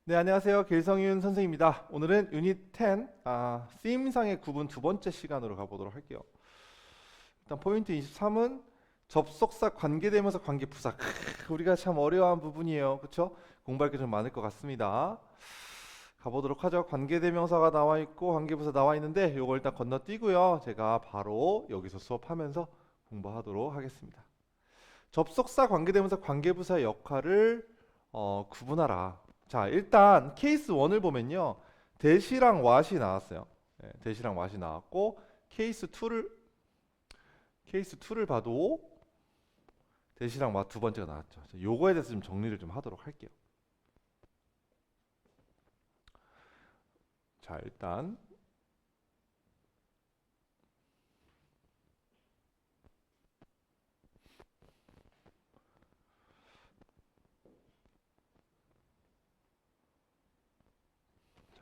네, 안녕하세요. 길성윤 선생입니다. 오늘은 유닛 10, 쓰임상의 구분 두 번째 시간으로 가보도록 할게요. 일단 포인트 23은 접속사 관계대명사 관계부사. 우리가 참 어려워한 부분이에요. 그렇죠? 공부할 게 좀 많을 것 같습니다. 가보도록 하죠. 관계대명사가 나와 있고 관계부사 나와 있는데 이거 일단 건너뛰고요. 제가 바로 여기서 수업하면서 공부하도록 하겠습니다. 접속사 관계대명사 관계부사의 역할을 구분하라. 자, 일단 케이스 1을 보면요. 대시랑 왓이 나왔어요. 네, 대시랑 왓이 나왔고 케이스 2를 봐도 대시랑 왓 두 번째가 나왔죠. 자, 요거에 대해서 좀 정리를 좀 하도록 할게요. 자, 일단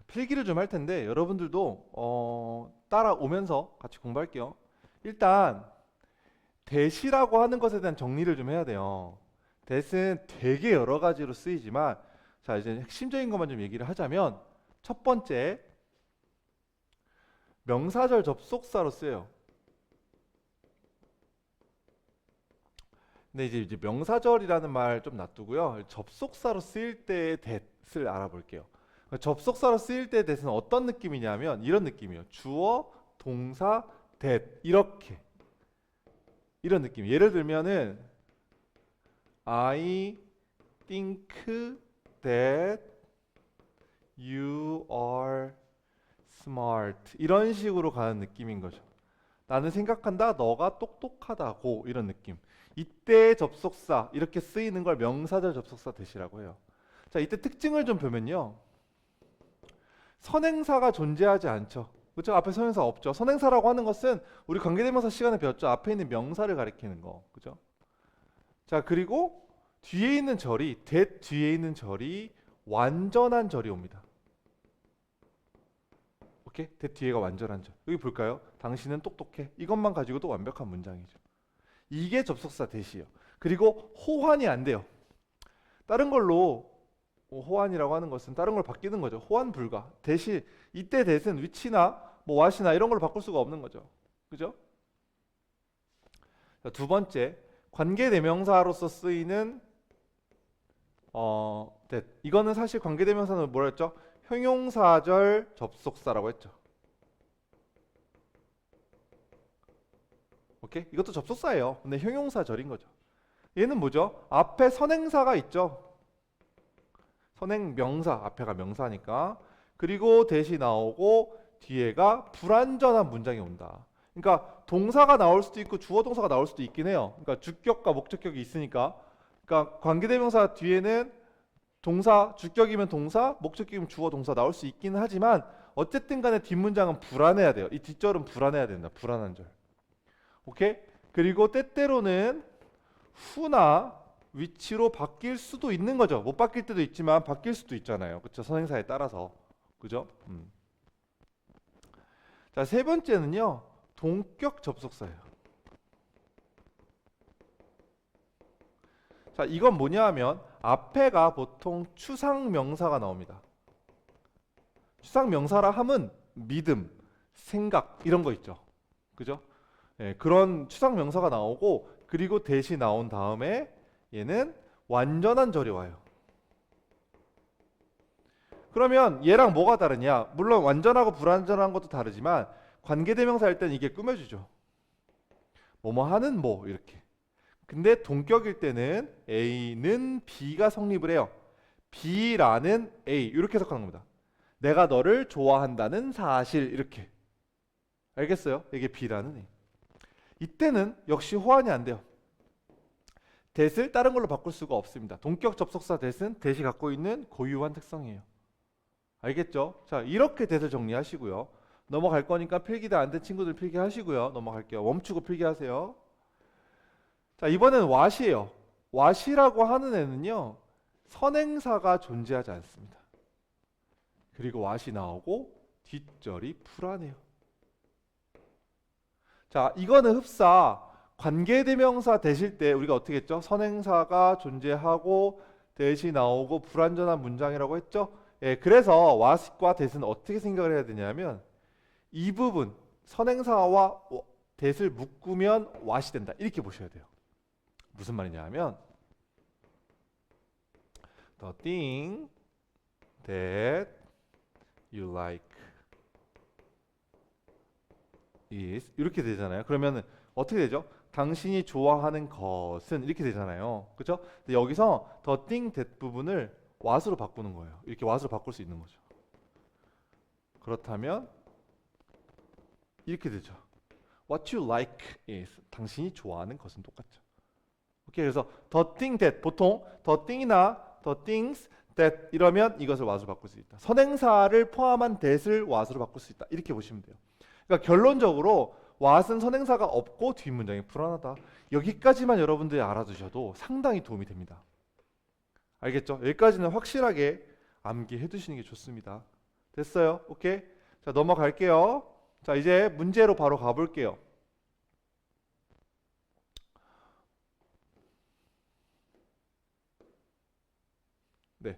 필기를 좀 할 텐데 여러분들도 따라오면서 같이 공부할게요. 일단 대시라고 하는 것에 대한 정리를 좀 해야 돼요. 대는 되게 여러 가지로 쓰이지만 자, 이제 핵심적인 것만 좀 얘기를 하자면 첫 번째 명사절 접속사로 쓰여요. 근데 이제 명사절이라는 말 좀 놔두고요. 접속사로 쓰일 때의 that을 알아볼게요. 접속사로 쓰일 때의 that은 어떤 느낌이냐면 이런 느낌이에요. 주어, 동사, that 이런 느낌. 예를 들면은 I think that you are smart 이런 식으로 가는 느낌인 거죠. 나는 생각한다 너가 똑똑하다고 이런 느낌. 이때 접속사 이렇게 쓰이는 걸 명사절 접속사 대시라고 해요. 자, 이때 특징을 좀 보면요. 선행사가 존재하지 않죠. 그렇죠? 앞에 선행사 없죠. 선행사라고 하는 것은 우리 관계대명사 시간에 배웠죠. 앞에 있는 명사를 가리키는 거. 그죠? 자, 그리고 뒤에 있는 절이 that 뒤에 있는 절이 완전한 절이 옵니다. 오케이? that 뒤에가 완전한 절. 여기 볼까요? 당신은 똑똑해. 이것만 가지고도 완벽한 문장이죠. 이게 접속사 대시예요. 그리고 호환이 안 돼요. 다른 걸로 호환이라고 하는 것은 다른 걸 바뀌는 거죠. 호환 불가. 대시 이때 대신 위치나 뭐 왓이나 이런 걸로 바꿀 수가 없는 거죠. 그죠? 자, 두 번째 관계대명사로서 쓰이는 that. 이거는 사실 관계대명사는 뭐라 했죠? 형용사절 접속사라고 했죠. 오케이? 이것도 접속사예요. 근데 형용사절인 거죠. 얘는 뭐죠? 앞에 선행사가 있죠. 선행명사, 앞에가 명사니까. 그리고 대시 나오고 뒤에가 불완전한 문장이 온다. 그러니까 동사가 나올 수도 있고 주어 동사가 나올 수도 있긴 해요. 그러니까 주격과 목적격이 있으니까. 그러니까 관계대명사 뒤에는 동사, 주격이면 동사, 목적격이면 주어 동사 나올 수 있긴 하지만 어쨌든 간에 뒷문장은 불안해야 돼요. 이 뒷절은 불안해야 된다. 불안한 절. 오케이? 그리고 때때로는 후나 위치로 바뀔 수도 있는 거죠. 못 바뀔 때도 있지만 바뀔 수도 있잖아요. 그렇죠? 선행사에 따라서. 그죠? 자, 세 번째는요. 동격 접속사예요. 자, 이건 뭐냐 하면 앞에가 보통 추상명사가 나옵니다. 추상명사라 함은 믿음, 생각 이런 거 있죠. 그죠? 예, 그런 추상명사가 나오고 그리고 대시 나온 다음에 얘는 완전한 절이 와요. 그러면 얘랑 뭐가 다르냐? 물론 완전하고 불완전한 것도 다르지만 관계대명사일 때는 이게 꾸며주죠. 뭐뭐 하는 뭐 이렇게. 근데 동격일 때는 A는 B가 성립을 해요. B라는 A 이렇게 해석하는 겁니다. 내가 너를 좋아한다는 사실 이렇게. 알겠어요? 이게 B라는 A. 이때는 역시 호환이 안 돼요. that을 다른 걸로 바꿀 수가 없습니다. 동격 접속사 that은 that이 갖고 있는 고유한 특성이에요. 알겠죠? 자, 이렇게 that을 정리하시고요. 넘어갈 거니까 필기도 안 된 친구들 필기하시고요. 넘어갈게요. 멈추고 필기하세요. 자, 이번엔 what이에요. what이라고 하는 애는요. 선행사가 존재하지 않습니다. 그리고 what이 나오고 뒷절이 불안해요. 자, 이거는 흡사 관계대명사 되실 때 우리가 어떻게 했죠? 선행사가 존재하고 대시 나오고 불완전한 문장이라고 했죠? 예, 그래서 what과 that은 어떻게 생각을 해야 되냐면 이 부분 선행사와 that을 묶으면 what이 된다. 이렇게 보셔야 돼요. 무슨 말이냐 하면 the thing that you like is 이렇게 되잖아요. 그러면 어떻게 되죠? 당신이 좋아하는 것은 이렇게 되잖아요. 그렇죠? 근데 여기서 the thing that 부분을 what으로 바꾸는 거예요. 이렇게 what으로 바꿀 수 있는 거죠. 그렇다면 이렇게 되죠. What you like is 당신이 좋아하는 것은 똑같죠. 오케이, 그래서 the thing that 보통 the thing이나 the things that 이러면 이것을 what으로 바꿀 수 있다. 선행사를 포함한 that을 what으로 바꿀 수 있다. 이렇게 보시면 돼요. 그러니까 결론적으로 what은 선행사가 없고 뒷문장이 불안하다. 여기까지만 여러분들이 알아두셔도 상당히 도움이 됩니다. 알겠죠? 여기까지는 확실하게 암기해 두시는 게 좋습니다. 됐어요? 오케이? 자, 넘어갈게요. 자, 이제 문제로 바로 가볼게요. 네.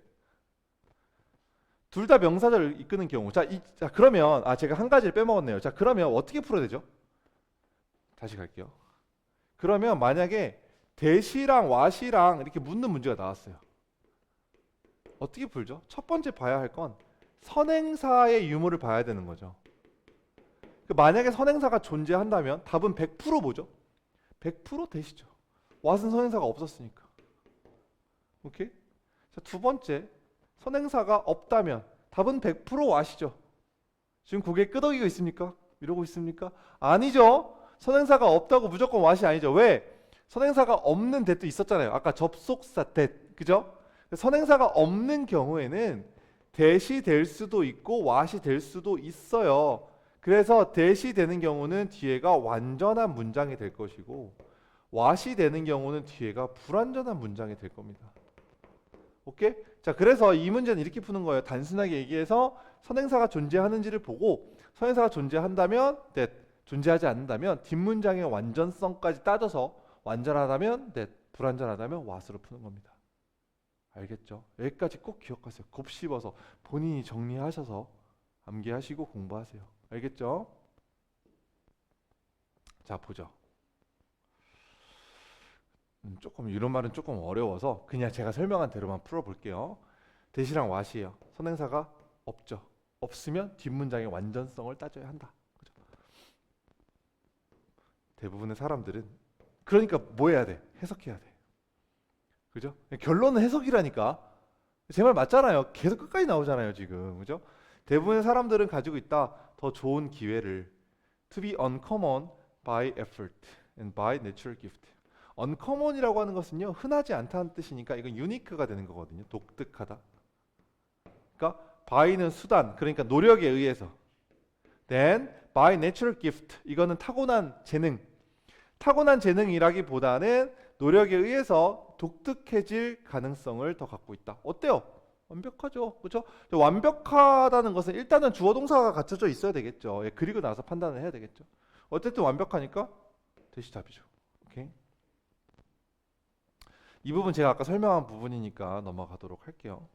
둘 다 명사절을 이끄는 경우. 자, 그러면 제가 한 가지를 빼먹었네요. 자, 그러면 어떻게 풀어야 되죠? 다시 갈게요. 그러면 만약에 that이랑 what이랑 이렇게 묻는 문제가 나왔어요. 어떻게 풀죠? 첫 번째 봐야 할 건 선행사의 유무를 봐야 되는 거죠. 만약에 선행사가 존재한다면 답은 100% 뭐죠? 100% that이죠. what은 선행사가 없었으니까. 오케이? 자, 두 번째, 선행사가 없다면 답은 100% what이죠. 지금 고개 끄덕이고 있습니까? 이러고 있습니까? 아니죠. 선행사가 없다고 무조건 what이 아니죠. 왜? 선행사가 없는 that도 있었잖아요. 아까 접속사 that, 그죠? 선행사가 없는 경우에는 that이 될 수도 있고 what이 될 수도 있어요. 그래서 that이 되는 경우는 뒤에가 완전한 문장이 될 것이고 what이 되는 경우는 뒤에가 불완전한 문장이 될 겁니다. 오케이? 자, 그래서 이 문제는 이렇게 푸는 거예요. 단순하게 얘기해서 선행사가 존재하는지를 보고 선행사가 존재한다면 that, 존재하지 않는다면 뒷문장의 완전성까지 따져서 완전하다면 that, 불완전하다면 what으로 푸는 겁니다. 알겠죠? 여기까지 꼭 기억하세요. 곱씹어서 본인이 정리하셔서 암기하시고 공부하세요. 알겠죠? 자, 보죠. 조금 이런 말은 조금 어려워서 그냥 제가 설명한 대로만 풀어볼게요. that이랑 what이에요. 선행사가 없죠. 없으면 뒷문장의 완전성을 따져야 한다. 그죠? 대부분의 사람들은 그러니까 뭐 해야 돼? 해석해야 돼. 그죠? 결론은 해석이라니까. 제 말 맞잖아요. 계속 끝까지 나오잖아요, 지금. 그죠? 대부분의 사람들은 가지고 있다. 더 좋은 기회를. To be uncommon by effort and by natural gift. uncommon이라고 하는 것은요, 흔하지 않다는 뜻이니까 이건 unique가 되는 거거든요. 독특하다. 그러니까 by는 수단, 그러니까 노력에 의해서. Then by natural gift. 이거는 타고난 재능. 타고난 재능이라기보다는 노력에 의해서 독특해질 가능성을 더 갖고 있다. 어때요? 완벽하죠. 그렇죠? 완벽하다는 것은 일단은 주어 동사가 갖춰져 있어야 되겠죠. 예, 그리고 나서 판단을 해야 되겠죠. 어쨌든 완벽하니까 대시 답이죠. 오케이. 이 부분 제가 아까 설명한 부분이니까 넘어가도록 할게요.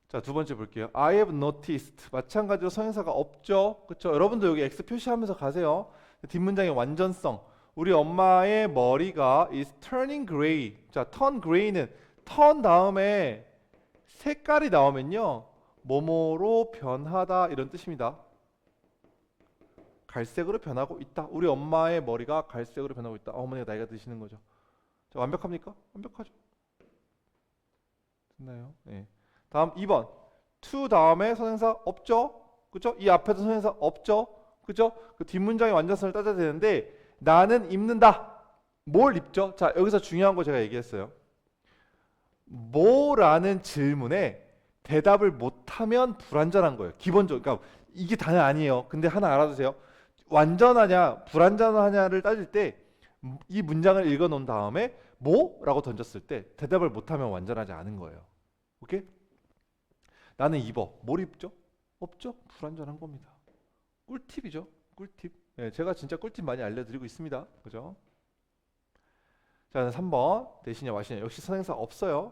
자, 두 번째 볼게요. I have noticed. 마찬가지로 선행사가 없죠. 그렇죠? 여러분도 여기 X 표시하면서 가세요. 뒷문장의 완전성. 우리 엄마의 머리가 is turning gray. 자, turn gray는 turn 다음에 색깔이 나오면요, 뭐뭐로 변하다 이런 뜻입니다. 갈색으로 변하고 있다. 우리 엄마의 머리가 갈색으로 변하고 있다. 어머니가 나이가 드시는 거죠. 자, 완벽합니까? 완벽하죠. 됐나요? 네. 다음 2번. to 다음에 선행사 없죠? 그죠? 이 앞에도 선행사 없죠? 그죠? 그 뒷문장의 완전성을 따져야 되는데 나는 입는다. 뭘 입죠? 자, 여기서 중요한 거 제가 얘기했어요. 뭐라는 질문에 대답을 못하면 불완전한 거예요. 기본적으로. 그러니까 이게 다는 아니에요. 근데 하나 알아두세요. 완전하냐 불완전하냐를 따질 때 이 문장을 읽어놓은 다음에 뭐라고 던졌을 때 대답을 못하면 완전하지 않은 거예요. 오케이? 나는 입어. 뭘 입죠? 없죠? 불완전한 겁니다. 꿀팁이죠. 꿀팁. 네, 제가 진짜 꿀팁 많이 알려드리고 있습니다. 그죠? 자, 3번 대신에 와시냐. 역시 선행사 없어요.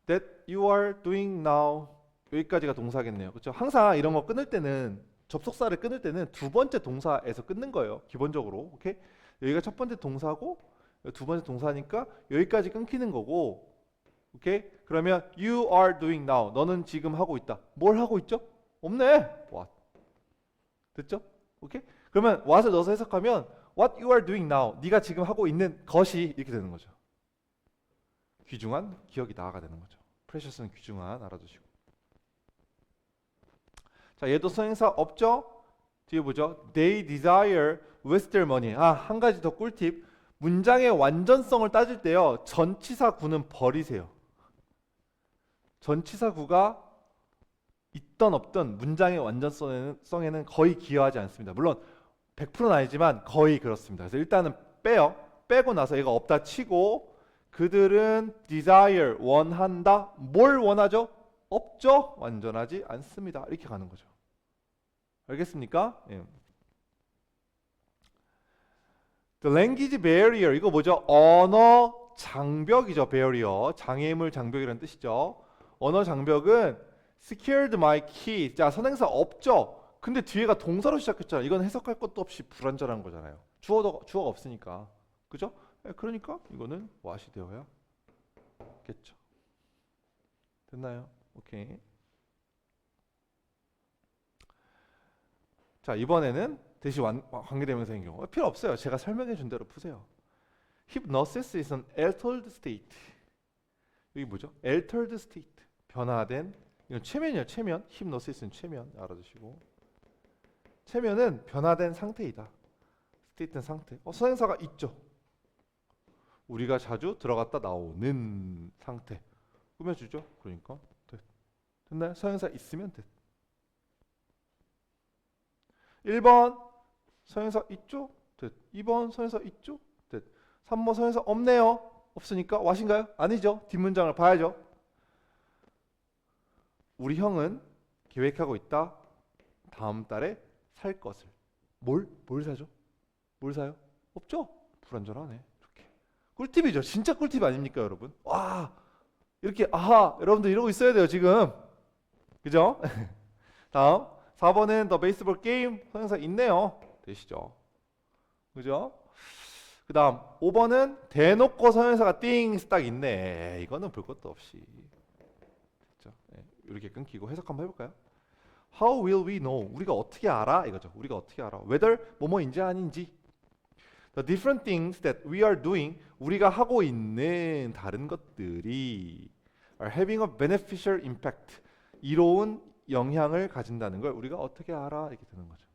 That you are doing now. 여기까지가 동사겠네요. 그렇죠? 항상 이런 거 끊을 때는 접속사를 끊을 때는 두 번째 동사에서 끊는 거예요. 기본적으로. 오케이? 여기가 첫 번째 동사고 두 번째 동사니까 여기까지 끊기는 거고. 오케이? 그러면 you are doing now. 너는 지금 하고 있다. 뭘 하고 있죠? 없네. what. 됐죠? 오케이? 그러면 what을 넣어서 해석하면 what you are doing now. 네가 지금 하고 있는 것이 이렇게 되는 거죠. 귀중한 기억이 나아가 되는 거죠. precious는 귀중한 알아두시고. 자, 얘도 선행사 없죠? 뒤에 보죠. They desire with their money. 한 가지 더 꿀팁. 문장의 완전성을 따질 때요. 전치사구는 버리세요. 전치사구가 있던 없던 문장의 완전성에는 거의 기여하지 않습니다. 물론 100%는 아니지만 거의 그렇습니다. 그래서 일단은 빼요. 빼고 나서 얘가 없다 치고 그들은 desire 원한다. 뭘 원하죠? 없죠? 완전하지 않습니다. 이렇게 가는 거죠. 알겠습니까? 예. The language barrier 이거 뭐죠? 언어 장벽이죠. barrier 장애물 장벽이라는 뜻이죠. 언어 장벽은 secured my key. 자, 선행사 없죠? 근데 뒤에가 동사로 시작했잖아요. 이건 해석할 것도 없이 불완전한 거잖아요. 주어가 없으니까. 그죠? 그러니까 이거는 what이 되어야겠죠. 됐나요? 오케이. 자, 이번에는 대시 관계대명사인 경우 필요 없어요. 제가 설명해 준 대로 푸세요. Hypnosis is an altered state. 여기 뭐죠? altered state. 변화된. 이건 최면이에요. 최면. Hypnosis는 최면. 알아두시고. 최면은 변화된 상태이다. state는 상태. 선행사가 있죠. 우리가 자주 들어갔다 나오는 상태. 꾸며주죠. 그러니까 됐나요? 선행사 있으면 됐. 1번 선행사 있죠? 됐. 2번 선행사 있죠? 됐. 3번 선행사 없네요. 없으니까 what인가요? 아니죠. 뒷문장을 봐야죠. 우리 형은 계획하고 있다. 다음 달에 살 것을. 뭘 사죠? 뭘 사요? 없죠? 불완전하네. 이렇게. 꿀팁이죠. 진짜 꿀팁 아닙니까, 여러분? 와, 이렇게 아하, 여러분들 이러고 있어야 돼요, 지금. 그죠? 다음 4번은 The Baseball Game 선행사 있네요. 되시죠? 그죠? 그 다음 5번은 대놓고 선행사가 띵 딱 있네. 이거는 볼 것도 없이. 됐죠? 네, 이렇게 끊기고 해석 한번 해볼까요? How will we know? 우리가 어떻게 알아? 이거죠. 우리가 어떻게 알아? Whether 뭐뭐인지 아닌지. The different things that we are doing, 우리가 하고 있는 다른 것들이 are having a beneficial impact, 이로운 영향을 가진다는 걸 우리가 어떻게 알아? 이렇게 되는 거죠.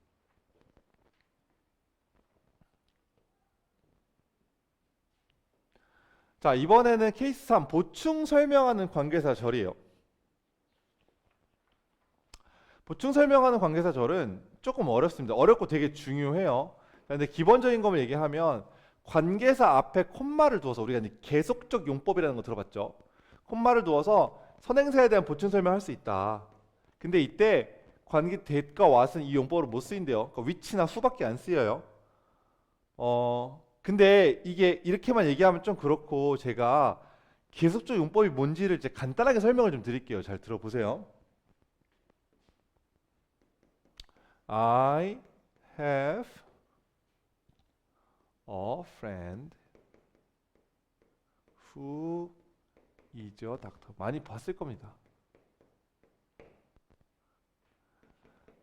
자, 이번에는 케이스 3 보충 설명하는 관계사절이에요. 보충 설명하는 관계사절은 조금 어렵습니다. 어렵고 되게 중요해요. 근데 기본적인 것만 얘기하면 관계사 앞에 콤마를 두어서, 우리가 이제 계속적 용법이라는 거 들어봤죠? 콤마를 두어서 선행사에 대한 보충 설명할 수 있다. 근데 이때 관계 that과 what은 이 용법으로 못 쓰인대요. 그러니까 which나 who밖에 안 쓰여요. 근데 이게 이렇게만 얘기하면 좀 그렇고, 제가 계속적 용법이 뭔지를 이제 간단하게 설명을 좀 드릴게요. 잘 들어보세요. I have a friend who is a doctor. 많이 봤을 겁니다.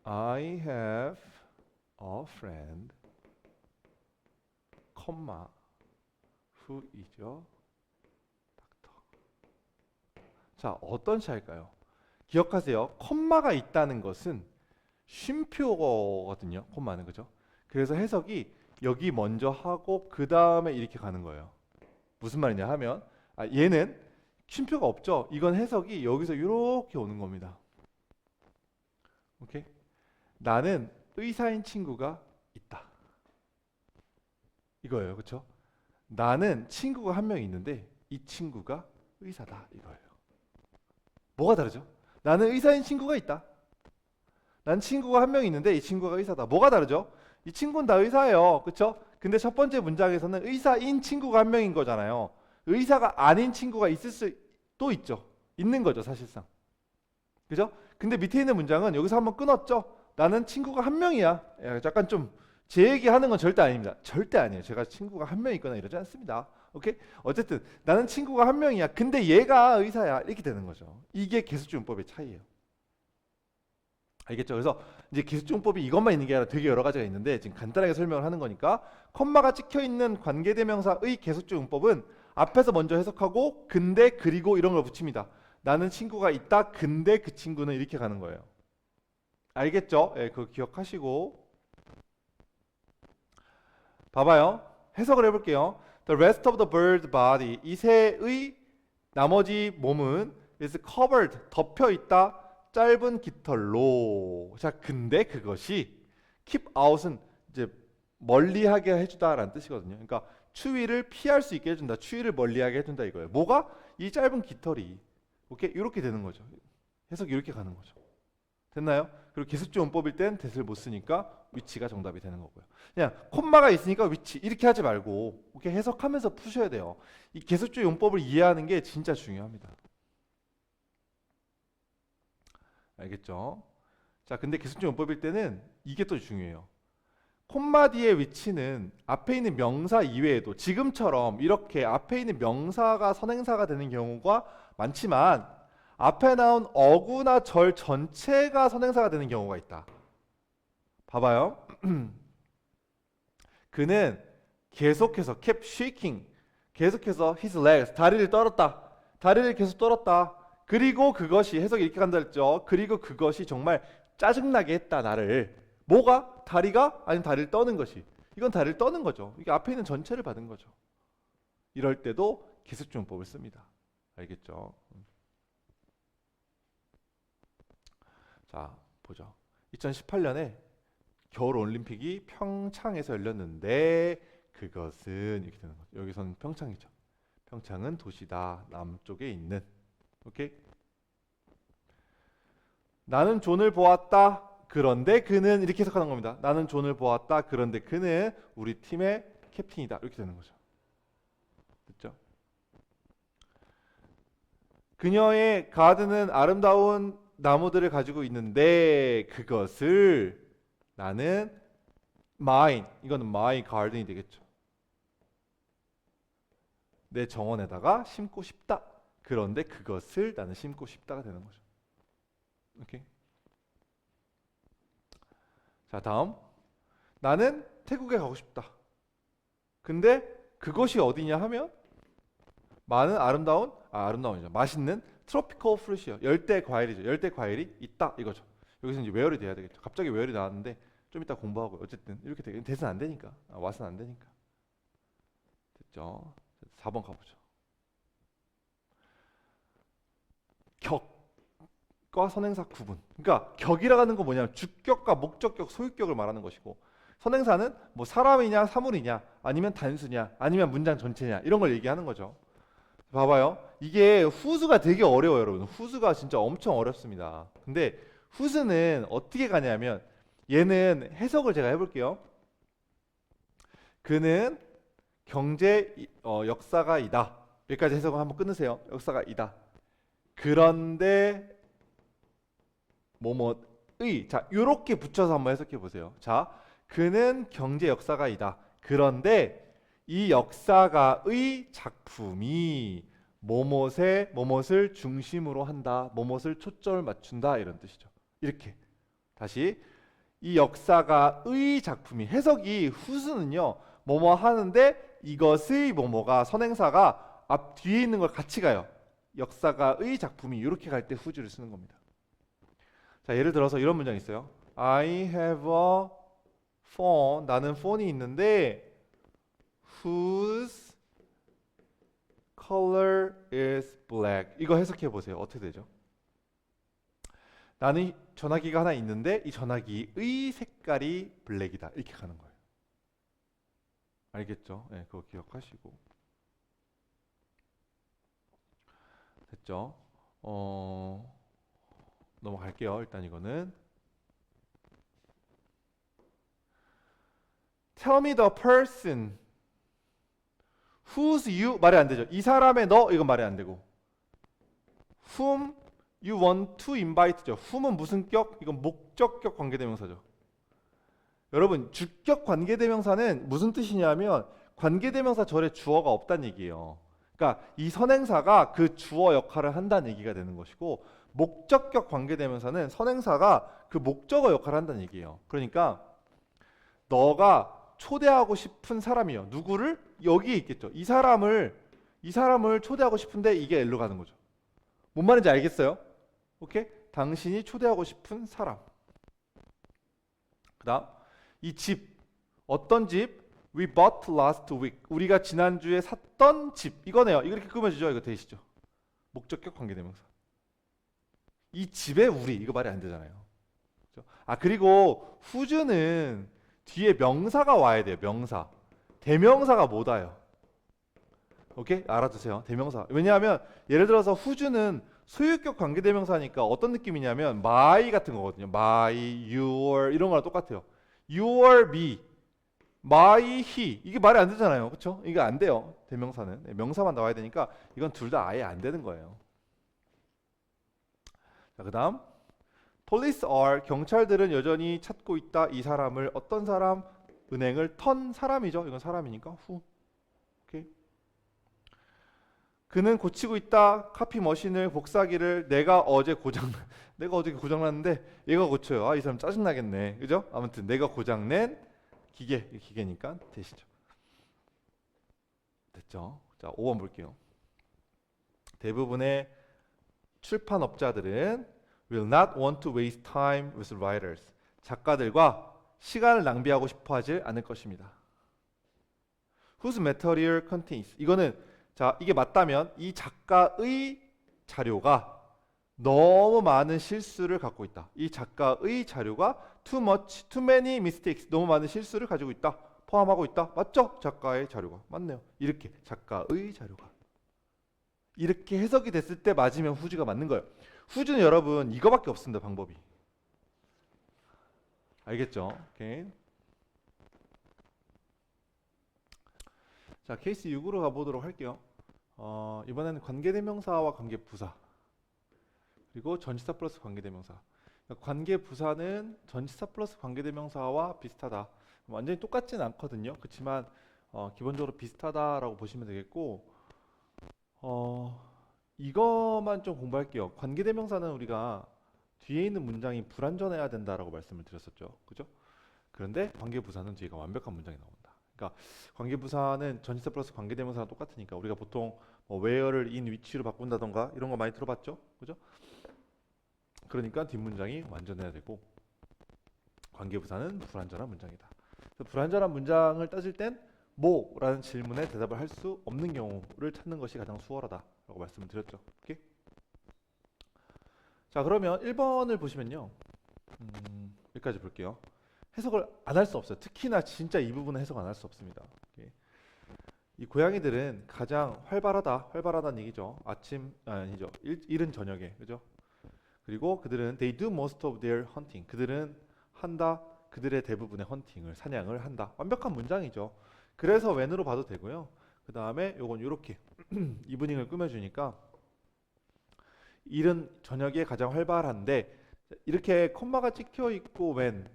I have a friend, who is a doctor. 자, 어떤 차일까요? 기억하세요. 콤마가 있다는 것은 쉼표거든요. 콤마는, 그죠? 그래서 해석이 여기 먼저 하고 그 다음에 이렇게 가는 거예요. 무슨 말이냐 하면 얘는 쉼표가 없죠. 이건 해석이 여기서 이렇게 오는 겁니다. 오케이? 나는 의사인 친구가 있다. 이거예요. 그렇죠? 나는 친구가 한 명 있는데 이 친구가 의사다. 이거예요. 뭐가 다르죠? 나는 의사인 친구가 있다. 난 친구가 한 명 있는데 이 친구가 의사다. 뭐가 다르죠? 이 친구는 다 의사예요. 그렇죠? 근데 첫 번째 문장에서는 의사인 친구가 한 명인 거잖아요. 의사가 아닌 친구가 있을 수도 있죠. 있는 거죠, 사실상. 그죠? 근데 밑에 있는 문장은 여기서 한번 끊었죠. 나는 친구가 한 명이야. 약간 좀 제 얘기하는 건 절대 아닙니다. 절대 아니에요. 제가 친구가 한 명 있거나 이러지 않습니다. 오케이? 어쨌든 나는 친구가 한 명이야. 근데 얘가 의사야. 이렇게 되는 거죠. 이게 계수주문법의 차이예요. 알겠죠? 그래서 이제 기술용법이 이것만 있는 게 아니라 되게 여러 가지가 있는데 지금 간단하게 설명을 하는 거니까 콤마가 찍혀 있는 관계대명사의 계속적용법은 앞에서 먼저 해석하고 근데 그리고 이런 걸 붙입니다. 나는 친구가 있다. 근데 그 친구는 이렇게 가는 거예요. 알겠죠? 예, 그거 기억하시고 봐봐요. 해석을 해볼게요. The rest of the bird body 이 새의 나머지 몸은 is covered 덮여 있다. 짧은 깃털로. 자, 근데 그것이 keep out은 이제 멀리하게 해주다라는 뜻이거든요. 그러니까 추위를 피할 수 있게 해준다. 추위를 멀리하게 해준다 이거예요. 뭐가? 이 짧은 깃털이. 오케이, 이렇게 되는 거죠. 해석이 이렇게 가는 거죠. 됐나요? 그리고 계속적 문법일 땐 that을 못 쓰니까 위치가 정답이 되는 거고요. 그냥 콤마가 있으니까 위치 이렇게 하지 말고 이렇게 해석하면서 푸셔야 돼요. 이 계속적 용법을 이해하는 게 진짜 중요합니다. 알겠죠? 자, 근데 계속적 용법일 때는 이게 또 중요해요. 콤마 뒤의 위치는 앞에 있는 명사 이외에도 지금처럼 이렇게 앞에 있는 명사가 선행사가 되는 경우가 많지만 앞에 나온 어구나 절 전체가 선행사가 되는 경우가 있다. 봐봐요. 그는 계속해서 kept shaking 계속해서 his legs 다리를 떨었다. 다리를 계속 떨었다. 그리고 그것이 해석이 이렇게 간다 했죠. 그리고 그것이 정말 짜증나게 했다 나를. 뭐가? 다리가? 아니면 다리를 떠는 것이. 이건 다리를 떠는 거죠. 이게 앞에 있는 전체를 받은 거죠. 이럴 때도 계속주문법을 씁니다. 알겠죠? 자, 보죠. 2018년에 겨울 올림픽이 평창에서 열렸는데 그것은 이렇게 되는 거죠. 여기서는 평창이죠. 평창은 도시다. 남쪽에 있는. 오케이? 나는 존을 보았다. 그런데 그는 이렇게 해석하는 겁니다. 나는 존을 보았다. 그런데 그는 우리 팀의 캡틴이다. 이렇게 되는 거죠. 됐죠? 그녀의 가든은 아름다운 나무들을 가지고 있는데 그것을 나는 mine 이거는 my garden이 되겠죠. 내 정원에다가 심고 싶다. 그런데 그것을 나는 심고 싶다가 되는 거죠. 오케이. 자, 다음. 나는 태국에 가고 싶다. 근데 그것이 어디냐 하면 많은 아름다운이죠. 맛있는 트로피컬 프루시요. 열대 과일이죠. 열대 과일이 있다 이거죠. 여기서 이제 웨어리 돼야 되겠죠. 갑자기 웨어리 나왔는데 좀 이따 공부하고 어쨌든 이렇게 되긴 돼서는 안 되니까. 와서는 안 되니까. 됐죠? 4번 가보죠. 격과 선행사 구분. 그러니까 격이라고 하는 건 뭐냐면 주격과 목적격, 소유격을 말하는 것이고 선행사는 뭐 사람이냐 사물이냐 아니면 단수냐 아니면 문장 전체냐 이런 걸 얘기하는 거죠. 봐봐요. 이게 후수가 되게 어려워요, 여러분. 후수가 진짜 엄청 어렵습니다. 근데 후수는 어떻게 가냐면 얘는 해석을 제가 해볼게요. 그는 경제 역사가 이다. 여기까지 해석을 한번 끊으세요. 역사가 이다. 그런데 뭐뭐의 자 요렇게 붙여서 한번 해석해 보세요. 자, 그는 경제 역사가 이다. 그런데 이 역사가의 작품이 뭐뭇을 중심으로 한다. 뭐뭇을 초점을 맞춘다 이런 뜻이죠. 이렇게 다시 이 역사가의 작품이 해석이 후수는요. 뭐뭐 하는데 이것의 뭐뭐가 선행사가 앞 뒤에 있는 걸 같이 가요. 역사가의 작품이 이렇게 갈 때 후주를 쓰는 겁니다. 자, 예를 들어서 이런 문장이 있어요. I have a phone. 나는 폰이 있는데 whose color is black. 이거 해석해 보세요. 어떻게 되죠? 나는 전화기가 하나 있는데 이 전화기의 색깔이 블랙이다. 이렇게 가는 거예요. 알겠죠? 네, 그거 기억하시고. 됐죠? 넘어갈게요. 일단 이거는 Tell me the person whose you 말이 안 되죠. 이 사람의 너 이건 말이 안 되고 whom you want to invite죠. whom은 무슨 격? 이건 목적격 관계대명사죠. 여러분 주격 관계대명사는 무슨 뜻이냐면 관계대명사 절에 주어가 없다는 얘기예요. 그러니까 이 선행사가 그 주어 역할을 한다는 얘기가 되는 것이고 목적격 관계대명사는 선행사가 그 목적어 역할을 한다는 얘기예요. 그러니까 너가 초대하고 싶은 사람이요. 누구를? 여기에 있겠죠. 이 사람을 초대하고 싶은데 이게 L로 가는 거죠. 뭔 말인지 알겠어요? 오케이? 당신이 초대하고 싶은 사람. 그다음 이 집 어떤 집? We bought last week. 우리가 지난주에 샀던 집. 이거네요. 이거 이렇게 꾸며주죠. 이거 되시죠. 목적격 관계대명사. 이 집에 우리 이거 말이 안 되잖아요. 그렇죠? 아 그리고 whose는 뒤에 명사가 와야 돼요. 명사. 대명사가 못 와요. 오케이? 알아두세요. 대명사. 왜냐하면 예를 들어서 whose는 소유격 관계대명사니까 어떤 느낌이냐면 my 같은 거거든요. my, your 이런 거랑 똑같아요. your, me, my, he 이게 말이 안 되잖아요. 그렇죠? 이게 안 돼요. 대명사는. 명사만 나와야 되니까 이건 둘 다 아예 안 되는 거예요. 자, 그다음 police are 경찰들은 여전히 찾고 있다. 이 사람을 어떤 사람? 은행을 턴 사람이죠. 이건 사람이니까 who. 오케이. 그는 고치고 있다. 카피 머신을 복사기를 내가 어제 고장났는데 얘가 고쳐요. 아, 이 사람 짜증나겠네. 그죠? 아무튼 내가 고장낸 기계니까 되시죠. 됐죠? 자, 5번 볼게요. 대부분의 출판업자들은 will not want to waste time with writers. 작가들과 시간을 낭비하고 싶어 하지 않을 것입니다. whose material contains. 이거는 자, 이게 맞다면 이 작가의 자료가 너무 많은 실수를 갖고 있다. 이 작가의 자료가 too many mistakes. 너무 많은 실수를 가지고 있다. 포함하고 있다. 맞죠? 작가의 자료가. 맞네요. 이렇게 작가의 자료가. 이렇게 해석이 됐을 때 맞으면 whose가 맞는 거예요. whose는 여러분 이거밖에 없습니다. 방법이. 알겠죠? 오케이. 자, 케이스 6으로 가보도록 할게요. 이번에는 관계대명사와 관계부사 그리고 전치사 플러스 관계대명사. 관계부사는 전치사 플러스 관계대명사와 비슷하다. 완전히 똑같진 않거든요. 그렇지만 기본적으로 비슷하다라고 보시면 되겠고 이것만 좀 공부할게요. 관계대명사는 우리가 뒤에 있는 문장이 불완전해야 된다라고 말씀을 드렸었죠. 그죠? 그런데 관계부사는 뒤가 완벽한 문장이 나온다. 그러니까 관계부사는 전치사 플러스 관계대명사랑 똑같으니까 우리가 보통 where를 in which로 바꾼다던가 이런 거 많이 들어봤죠? 그죠? 그러니까 뒷문장이 완전해야 되고 관계부사는 불완전한 문장이다. 불완전한 문장을 따질 땐 뭐라는 질문에 대답을 할 수 없는 경우를 찾는 것이 가장 수월하다라고 말씀을 드렸죠. 오케이? 자, 그러면 1번을 보시면요. 여기까지 볼게요. 해석을 안 할 수 없어요. 특히나 진짜 이 부분은 해석 안 할 수 없습니다. 오케이. 이 고양이들은 가장 활발하다는 얘기죠. 아니죠. 이른 저녁에, 그죠? 그리고 그들은 they do most of their hunting. 그들은 한다. 그들의 대부분의 헌팅을 사냥을 한다. 완벽한 문장이죠. 그래서 when으로 봐도 되고요. 그 다음에 요건 이렇게 이브닝을 꾸며주니까 이른 저녁에 가장 활발한데 이렇게 콤마가 찍혀 있고 when,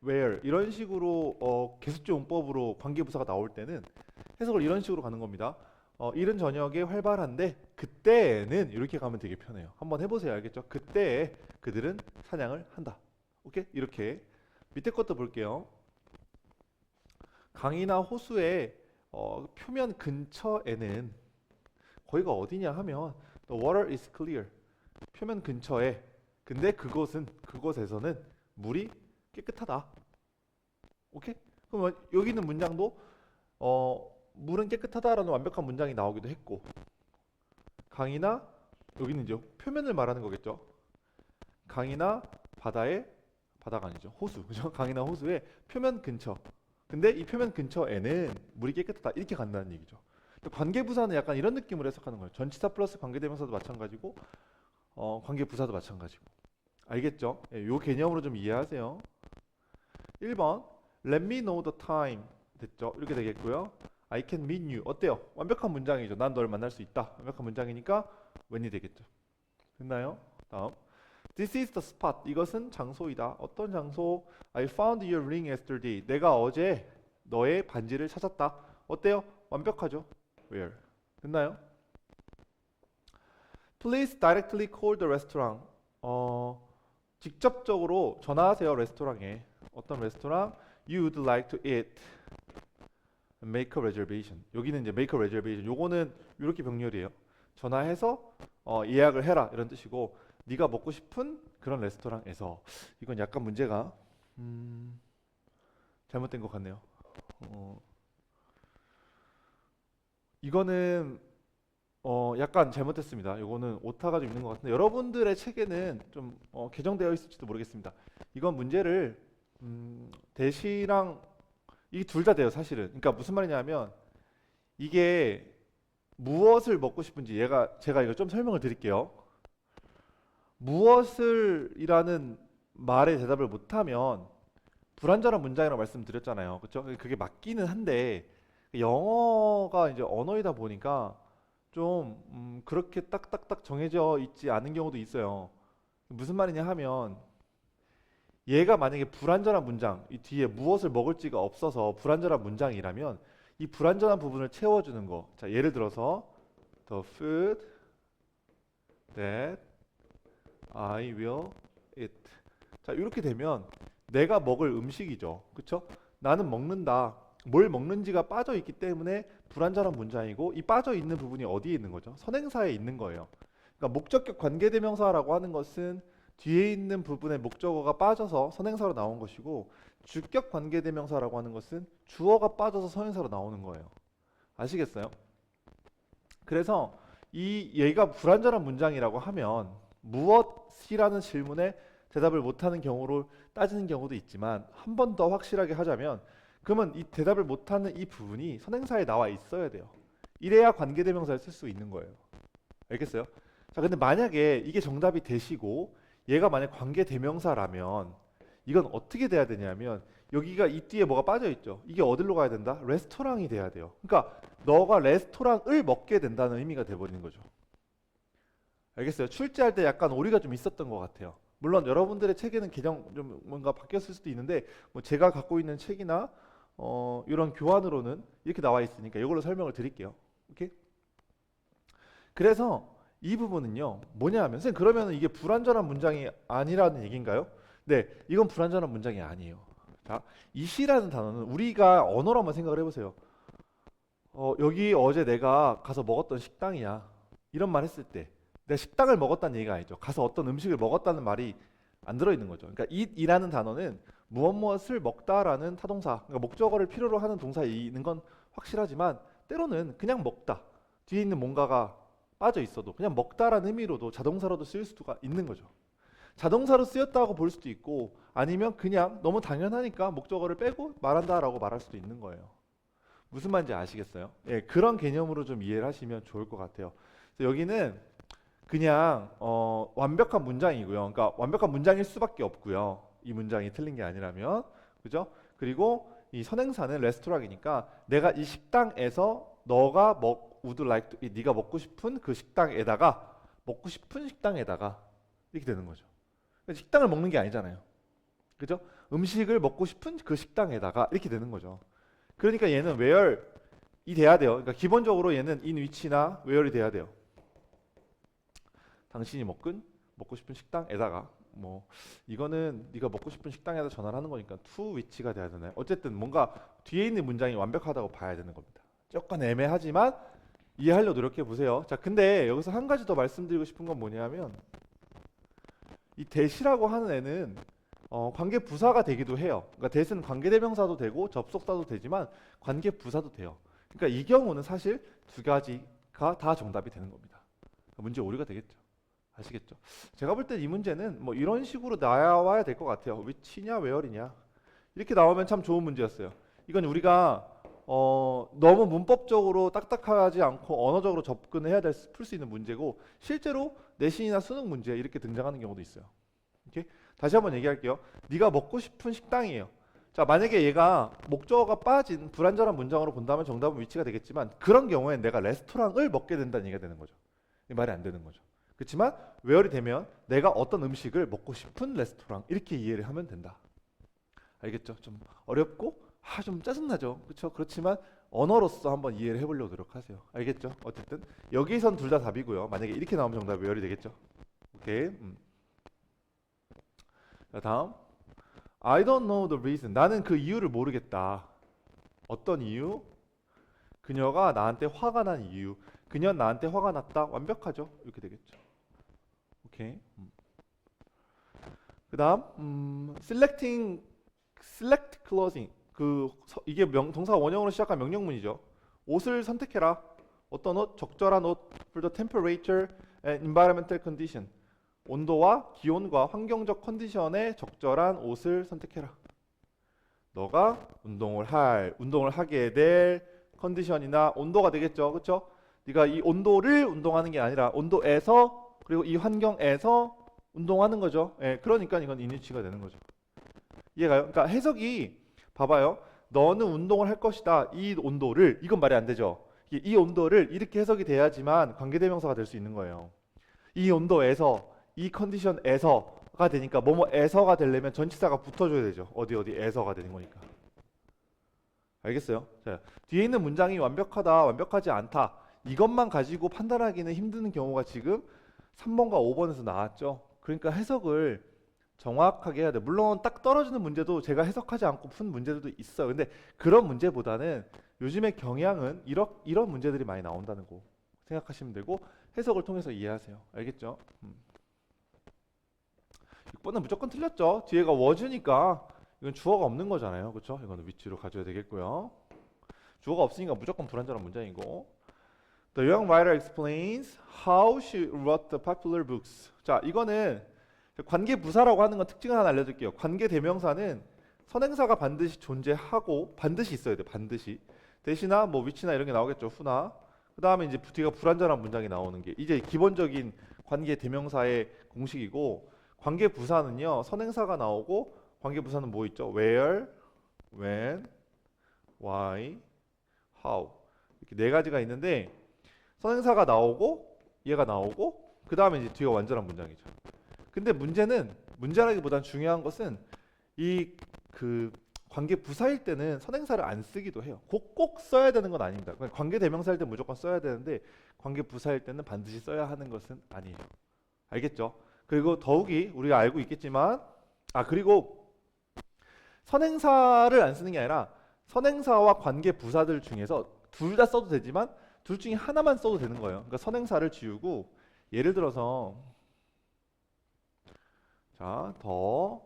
where 이런 식으로 계수적 용법으로 관계부사가 나올 때는 해석을 이런 식으로 가는 겁니다. 이른 저녁에 활발한데 그때는 이렇게 가면 되게 편해요. 한번 해보세요. 알겠죠? 그때에 그들은 사냥을 한다. 오케이? 이렇게 밑에 것도 볼게요. 강이나 호수의 표면 근처에는 거기가 어디냐 하면 the water is clear. 표면 근처에 근데 그곳에서는 물이 깨끗하다. 오케이? 그러면 여기 있는 문장도 물은 깨끗하다라는 완벽한 문장이 나오기도 했고 강이나 여기는 이제 표면을 말하는 거겠죠. 강이나 바다가 아니죠. 호수. 그죠? 강이나 호수의 표면 근처. 근데 이 표면 근처에는 물이 깨끗하다. 이렇게 간다는 얘기죠. 관계부사는 약간 이런 느낌으로 해석하는 거예요. 전치사 플러스 관계대명사도 마찬가지고 관계부사도 마찬가지고. 알겠죠? 이 개념으로 좀 이해하세요. 1번 Let me know the time. 됐죠? 이렇게 되겠고요. I can meet you. 어때요? 완벽한 문장이죠. 난 널 만날 수 있다. 완벽한 문장이니까 when이 되겠죠. 됐나요? 다음. This is the spot. 이것은 장소이다. 어떤 장소? I found your ring yesterday. 내가 어제 너의 반지를 찾았다. 어때요? 완벽하죠? Where? 됐나요? Please directly call the restaurant. 직접적으로 전화하세요. 레스토랑에. 어떤 레스토랑? You would like to eat. Make a reservation. 여기는 이제 make a reservation. 요거는 이렇게 병렬이에요. 전화해서 예약을 해라 이런 뜻이고, 네가 먹고 싶은 그런 레스토랑에서. 이건 약간 문제가 잘못된 것 같네요. 이거는 약간 잘못했습니다. 이거는 오타가 좀 있는 것 같은데 여러분들의 책에는 좀 개정되어 있을지도 모르겠습니다. 이건 문제를 대시랑 이 둘 다 돼요, 사실은. 그러니까 무슨 말이냐면 이게 무엇을 먹고 싶은지 제가 이거 좀 설명을 드릴게요. 무엇을 이라는 말에 대답을 못하면 불완전한 문장이라고 말씀드렸잖아요. 그렇죠? 그게 맞기는 한데 영어가 이제 언어이다 보니까 좀 그렇게 딱딱딱 정해져 있지 않은 경우도 있어요. 무슨 말이냐 하면 얘가 만약에 불완전한 문장, 이 뒤에 무엇을 먹을지가 없어서 불완전한 문장이라면 이 불완전한 부분을 채워주는 거. 자, 예를 들어서 the food that I will eat. 자, 이렇게 되면 내가 먹을 음식이죠. 그쵸? 나는 먹는다. 뭘 먹는지가 빠져 있기 때문에 불완전한 문장이고, 이 빠져 있는 부분이 어디에 있는 거죠? 선행사에 있는 거예요. 그러니까 목적격 관계대명사라고 하는 것은 뒤에 있는 부분에 목적어가 빠져서 선행사로 나온 것이고, 주격 관계대명사라고 하는 것은 주어가 빠져서 선행사로 나오는 거예요. 아시겠어요? 그래서 얘가 불완전한 문장이라고 하면 무엇이라는 질문에 대답을 못하는 경우를 따지는 경우도 있지만, 한 번 더 확실하게 하자면 그러면 이 대답을 못하는 이 부분이 선행사에 나와 있어야 돼요. 이래야 관계대명사를 쓸 수 있는 거예요. 알겠어요? 자, 근데 만약에 이게 정답이 되시고 얘가 만약 관계대명사라면 이건 어떻게 돼야 되냐면 여기가 이 뒤에 뭐가 빠져 있죠. 이게 어디로 가야 된다? 레스토랑이 돼야 돼요. 그러니까 너가 레스토랑을 먹게 된다는 의미가 돼버리는 거죠. 알겠어요? 출제할 때 약간 오류가 좀 있었던 것 같아요. 물론 여러분들의 책에는 개정 좀 뭔가 바뀌었을 수도 있는데, 뭐 제가 갖고 있는 책이나 이런 교환으로는 이렇게 나와 있으니까 이걸로 설명을 드릴게요. 오케이? 그래서 이 부분은요 뭐냐 하면, 선생님 그러면 이게 불완전한 문장이 아니라는 얘기인가요? 네, 이건 불완전한 문장이 아니에요. 자, 이시라는 단어는 우리가 언어로 한번 생각을 해보세요. 여기 어제 내가 가서 먹었던 식당이야, 이런 말 했을 때 내가 식당을 먹었다는 얘기가 아니죠. 가서 어떤 음식을 먹었다는 말이 안 들어있는 거죠. 그러니까 이라는 단어는 무엇을 먹다라는 타동사, 그러니까 목적어를 필요로 하는 동사에 있는 건 확실하지만 때로는 그냥 먹다, 뒤에 있는 뭔가가 빠져 있어도 그냥 먹다라는 의미로도 자동사로도 쓰일 수가 있는 거죠. 자동사로 쓰였다고 볼 수도 있고, 아니면 그냥 너무 당연하니까 목적어를 빼고 말한다라고 말할 수도 있는 거예요. 무슨 말인지 아시겠어요? 예, 그런 개념으로 좀 이해를 하시면 좋을 것 같아요. 그래서 여기는 그냥 완벽한 문장이고요. 그러니까 완벽한 문장일 수밖에 없고요. 이 문장이 틀린 게 아니라면, 그죠? 그리고 이 선행사는 레스토랑이니까 내가 이 식당에서 너가 would like to eat, 네가 먹고 싶은 그 식당에다가 먹고 싶은 식당에다가 이렇게 되는 거죠. 식당을 먹는 게 아니잖아요. 그죠? 음식을 먹고 싶은 그 식당에다가 이렇게 되는 거죠. 그러니까 얘는 where이 돼야 돼요. 그러니까 기본적으로 얘는 in which나 where이 돼야 돼요. 당신이 먹고 싶은 식당에다가, 뭐 이거는 네가 먹고 싶은 식당에다 전화를 하는 거니까 to which가 돼야 되나요? 어쨌든 뭔가 뒤에 있는 문장이 완벽하다고 봐야 되는 겁니다. 조금 애매하지만 이해하려고 노력해 보세요. 자, 근데 여기서 한 가지 더 말씀드리고 싶은 건 뭐냐면, 이 대시라고 하는 애는 관계 부사가 되기도 해요. 그러니까 대시는 관계대명사도 되고 접속사도 되지만 관계 부사도 돼요. 그러니까 이 경우는 사실 두 가지가 다 정답이 되는 겁니다. 문제 오류가 되겠죠. 아시겠죠? 제가 볼 때 이 문제는 뭐 이런 식으로 나와야 될 것 같아요. which냐 where이냐 이렇게 나오면 참 좋은 문제였어요. 이건 우리가 너무 문법적으로 딱딱하지 않고 언어적으로 접근해야 풀 수 있는 문제고, 실제로 내신이나 수능 문제에 이렇게 등장하는 경우도 있어요. 오케이? 다시 한번 얘기할게요. 네가 먹고 싶은 식당이에요. 자, 만약에 얘가 목적어가 빠진 불완전한 문장으로 본다면 정답은 위치가 되겠지만 그런 경우엔 내가 레스토랑을 먹게 된다는 얘기가 되는 거죠. 이 말이 안 되는 거죠. 그렇지만 웨어리 되면 내가 어떤 음식을 먹고 싶은 레스토랑 이렇게 이해를 하면 된다. 알겠죠? 좀 어렵고 좀 짜증나죠. 그렇죠? 그렇지만 언어로서 한번 이해를 해보려고 노력하세요. 알겠죠? 어쨌든 여기선 둘 다 답이고요. 만약에 이렇게 나오면 정답이 웨어리 되겠죠? 오케이. 자, 다음. I don't know the reason. 나는 그 이유를 모르겠다. 어떤 이유? 그녀가 나한테 화가 난 이유. 그녀는 나한테 화가 났다. 완벽하죠? 이렇게 되겠죠. 오케이. 그 다음 select clothing. 이게 동사 원형으로 시작한 명령문이죠. 옷을 선택해라. 어떤 옷? 적절한 옷. For the temperature and environmental condition. 온도와 기온과 환경적 컨디션에 적절한 옷을 선택해라. 너가 운동을 하게 될 컨디션이나 온도가 되겠죠. 그렇죠? 네가 이 온도를 운동하는 게 아니라 온도에서 그리고 이 환경에서 운동하는 거죠. 예, 그러니까 이건 인위치가 되는 거죠. 이해가요? 그러니까 해석이 봐봐요. 너는 운동을 할 것이다. 이 온도를 이건 말이 안 되죠. 이 온도를 이렇게 해석이 돼야지만 관계대명사가 될 수 있는 거예요. 이 온도에서 이 컨디션에서가 되니까 뭐뭐에서가 되려면 전치사가 붙어줘야 되죠. 어디에서가 되는 거니까. 알겠어요? 자, 뒤에 있는 문장이 완벽하다, 완벽하지 않다. 이것만 가지고 판단하기는 힘든 경우가 지금 3번과 5번에서 나왔죠. 그러니까 해석을 정확하게 해야 돼. 물론 딱 떨어지는 문제도 제가 해석하지 않고 푼 문제들도 있어요. 근데 그런 문제보다는 요즘의 경향은 이런 문제들이 많이 나온다는 거 생각하시면 되고 해석을 통해서 이해하세요. 알겠죠? 6번은 무조건 틀렸죠. 뒤에가 was니까 이건 주어가 없는 거잖아요. 그렇죠? 이거는 위치로 가져야 되겠고요. 주어가 없으니까 무조건 불완전한 문장이고. The young writer explains how she wrote the popular books. 자, 이거는 관계 부사라고 하는 건 특징을 하나 알려드릴게요. 관계 대명사는 선행사가 반드시 존재하고 반드시 있어야 돼. 반드시. 대시나 뭐 위치나 이런 게 나오겠죠. 후나. 그 다음에 이제 뒤가 불완전한 문장이 나오는 게 이제 기본적인 관계 대명사의 공식이고 관계 부사는요. 선행사가 나오고 관계 부사는 뭐 있죠? where, when, why, how 이렇게 네 가지가 있는데 선행사가 나오고 얘가 나오고 그 다음에 이제 뒤가 완전한 문장이죠. 근데 문제라기보단 중요한 것은 이 관계 부사일 때는 선행사를 안 쓰기도 해요. 꼭 써야 되는 건 아닙니다. 관계 대명사일 때 무조건 써야 되는데 관계 부사일 때는 반드시 써야 하는 것은 아니에요. 알겠죠? 그리고 더욱이 우리가 알고 있겠지만 그리고 선행사를 안 쓰는 게 아니라 선행사와 관계 부사들 중에서 둘 다 써도 되지만 둘 중에 하나만 써도 되는 거예요. 그러니까 선행사를 지우고 예를 들어서 자, the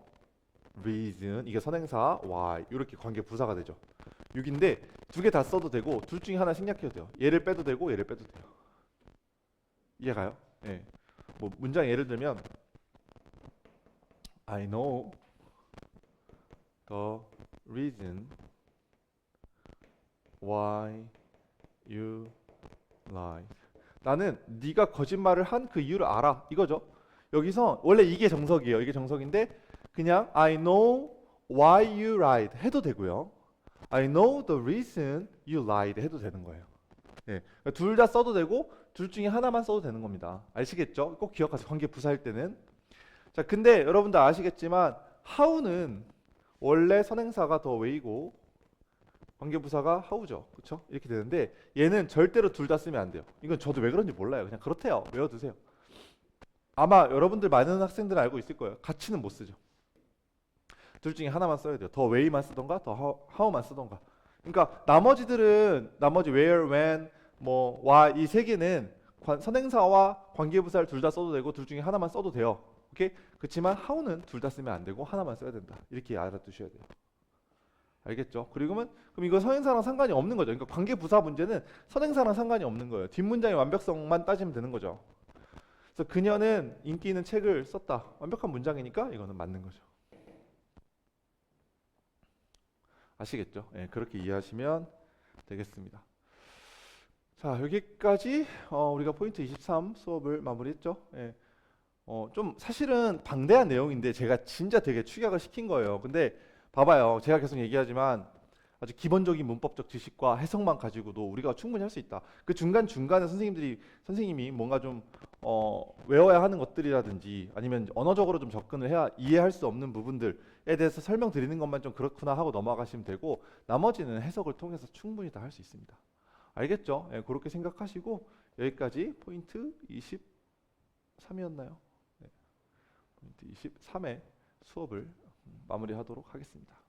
reason 이게 선행사 why 이렇게 관계 부사가 되죠. 6인데 두 개 다 써도 되고 둘 중에 하나 생략해도 돼요. 얘를 빼도 되고 얘를 빼도 돼요. 이해가요? 예. 뭐 문장 예를 들면 I know the reason why you lie. 나는 네가 거짓말을 한 그 이유를 알아. 이거죠. 여기서 원래 이게 정석이에요. 이게 정석인데 그냥 I know why you lied 해도 되고요. I know the reason you lied 해도 되는 거예요. 예. 둘 다 써도 되고 둘 중에 하나만 써도 되는 겁니다. 아시겠죠? 꼭 기억하세요. 관계 부사일 때는. 자, 근데 여러분들 아시겠지만 how는 원래 선행사가 더 way고 관계 부사가 how죠. 그렇죠? 이렇게 되는데 얘는 절대로 둘 다 쓰면 안 돼요. 이건 저도 왜 그런지 몰라요. 그냥 그렇대요. 외워두세요. 아마 여러분들 많은 학생들은 알고 있을 거예요. 같이는 못 쓰죠. 둘 중에 하나만 써야 돼요. 더 way만 쓰던가 더 how만 쓰던가. 그러니까 나머지 where, when, 뭐 why 이 세 개는 선행사와 관계부사를 둘 다 써도 되고 둘 중에 하나만 써도 돼요. 오케이? 그렇지만 how는 둘 다 쓰면 안 되고 하나만 써야 된다. 이렇게 알아두셔야 돼요. 알겠죠? 그럼 이거 선행사랑 상관이 없는 거죠. 그러니까 관계부사 문제는 선행사랑 상관이 없는 거예요. 뒷문장의 완벽성만 따지면 되는 거죠. 그래서 그녀는 인기 있는 책을 썼다. 완벽한 문장이니까 이거는 맞는 거죠. 아시겠죠? 예, 그렇게 이해하시면 되겠습니다. 자, 여기까지 우리가 포인트 23 수업을 마무리했죠. 예, 좀 사실은 방대한 내용인데 제가 진짜 되게 축약을 시킨 거예요. 근데 봐봐요. 제가 계속 얘기하지만 아주 기본적인 문법적 지식과 해석만 가지고도 우리가 충분히 할 수 있다. 그 중간중간에 선생님이 뭔가 좀 외워야 하는 것들이라든지 아니면 언어적으로 좀 접근을 해야 이해할 수 없는 부분들에 대해서 설명드리는 것만 좀 그렇구나 하고 넘어가시면 되고 나머지는 해석을 통해서 충분히 다 할 수 있습니다. 알겠죠? 예, 그렇게 생각하시고 여기까지 포인트 23이었나요? 네, 포인트 23의 수업을 마무리하도록 하겠습니다.